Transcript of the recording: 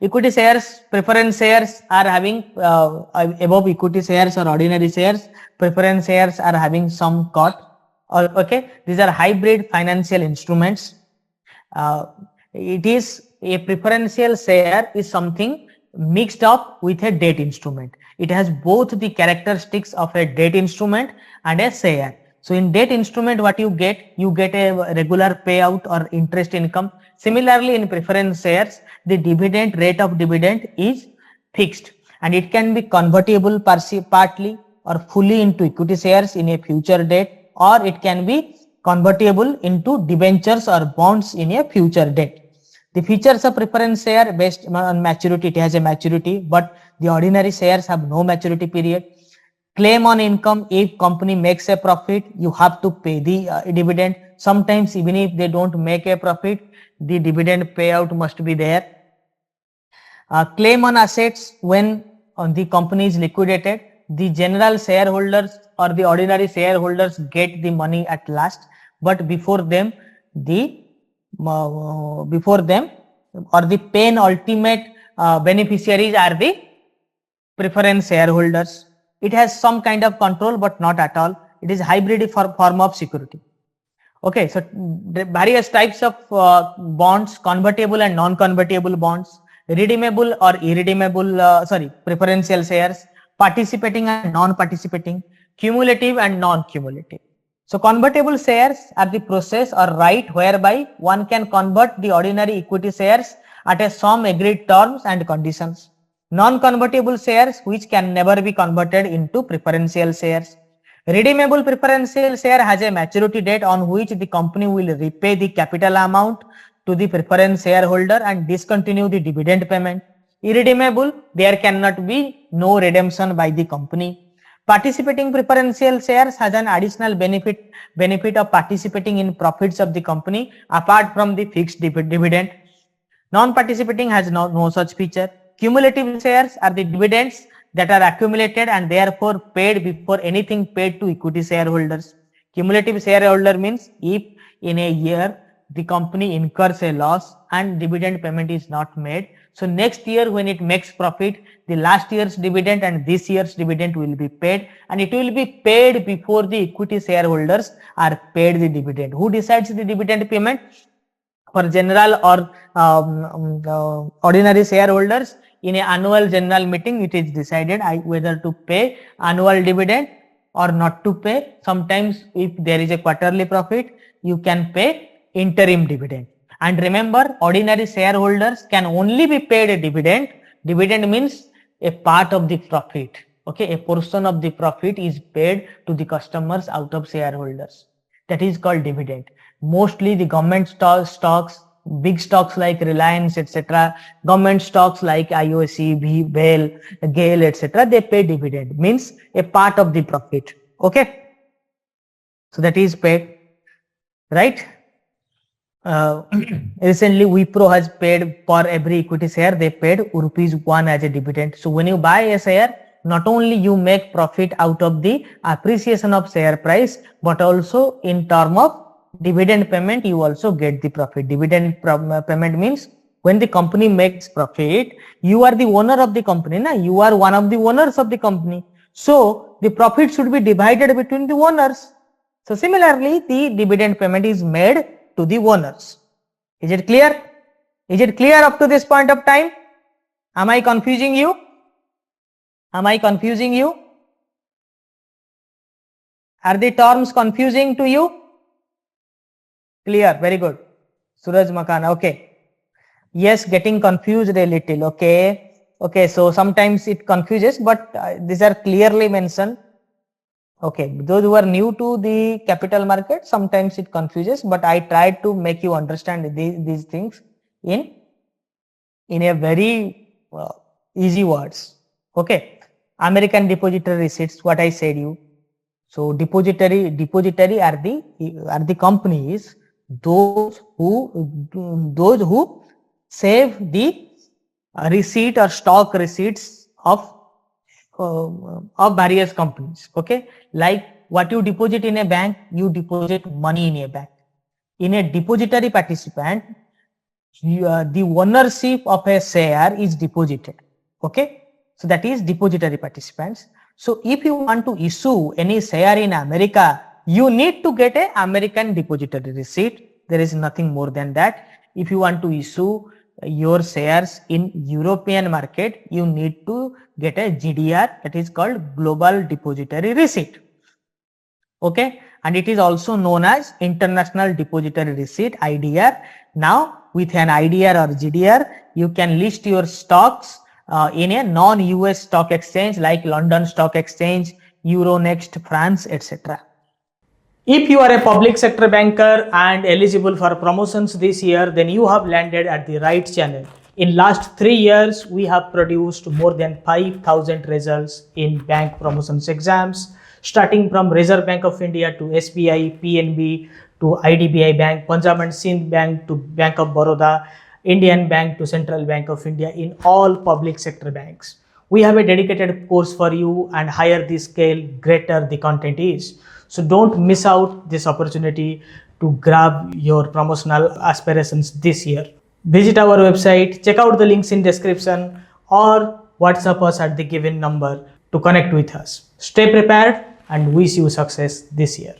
Equity shares, preference shares are having above equity shares or ordinary shares. Preference shares are having some cut. Okay, these are hybrid financial instruments. It is a preferential share is something mixed up with a debt instrument. It has both the characteristics of a debt instrument and a share. So in debt instrument, what you get a regular payout or interest income. Similarly, in preference shares, the dividend rate of dividend is fixed and it can be convertible partly or fully into equity shares in a future date, or it can be convertible into debentures or bonds in a future date. The features of preference share based on maturity, it has a maturity, but the ordinary shares have no maturity period. Claim on income, if company makes a profit, you have to pay the dividend. Sometimes even if they don't make a profit, the dividend payout must be there. Claim on assets, when the company is liquidated, the general shareholders or the ordinary shareholders get the money at last, but before them or the penultimate beneficiaries are the preference shareholders. It has some kind of control, but not at all. It is hybrid form of security. Okay, so the various types of bonds, convertible and non-convertible bonds, redeemable or irredeemable, preferential shares, participating and non-participating, cumulative and non-cumulative. So convertible shares are the process or right whereby one can convert the ordinary equity shares at a some agreed terms and conditions. Non-convertible shares which can never be converted into preferential shares. Redeemable preferential share has a maturity date on which the company will repay the capital amount to the preference shareholder and discontinue the dividend payment. Irredeemable, there cannot be no redemption by the company. Participating preferential shares has an additional benefit of participating in profits of the company apart from the fixed dividend. Non-participating has no such feature. Cumulative shares are the dividends that are accumulated and therefore paid before anything paid to equity shareholders. Cumulative shareholder means if in a year the company incurs a loss and dividend payment is not made, so next year when it makes profit, the last year's dividend and this year's dividend will be paid, and it will be paid before the equity shareholders are paid the dividend. Who decides the dividend payment? For general or ordinary shareholders, in an annual general meeting, it is decided whether to pay annual dividend or not to pay. Sometimes if there is a quarterly profit, you can pay interim dividend. And remember, ordinary shareholders can only be paid a dividend. Dividend means a part of the profit. Okay, a portion of the profit is paid to the customers out of shareholders. That is called dividend. Mostly the government stocks, big stocks like Reliance, etc., government stocks like IOC, GAIL, etc., they pay dividend, means a part of the profit. Okay, so that is paid, right? Recently Wipro has paid for every equity share, they paid ₹1 as a dividend. So when you buy a share, not only you make profit out of the appreciation of share price, but also in term of dividend payment, you also get the profit. Dividend payment means when the company makes profit, you are the owner of the company, na? You are one of the owners of the company. So the profit should be divided between the owners. So similarly, the dividend payment is made to the owners. Is it clear? Is it clear up to this point of time? Am I confusing you? Am I confusing you? Are the terms confusing to you? Clear, very good. Suraj Makana, okay. Yes, getting confused a little, okay. Okay, so sometimes it confuses, but these are clearly mentioned. Okay, those who are new to the capital market, sometimes it confuses, but I tried to make you understand these things in a very easy words. Okay, American depository receipts, what I said you. So depository are the companies, those who save the receipt or stock receipts of various companies. Okay, like what you deposit in a bank, you deposit money in a bank. In a depository participant, the ownership of a share is deposited. Okay, so that is depository participants. So if you want to issue any share in America, you need to get a American depository receipt. There is nothing more than that. If you want to issue your shares in European market, you need to get a GDR, that is called Global Depository Receipt. Okay, and it is also known as International Depository Receipt, IDR. Now with an IDR or GDR, you can list your stocks in a non-US stock exchange like London Stock Exchange, Euronext, France, etc. If you are a public sector banker and eligible for promotions this year, then you have landed at the right channel. In last 3 years, we have produced more than 5,000 results in bank promotions exams, starting from Reserve Bank of India to SBI, PNB to IDBI Bank, Punjab and Sindh Bank to Bank of Baroda, Indian Bank to Central Bank of India, in all public sector banks. We have a dedicated course for you, and higher the scale, greater the content is. So don't miss out this opportunity to grab your promotional aspirations this year. Visit our website, check out the links in description, or WhatsApp us at the given number to connect with us. Stay prepared and wish you success this year.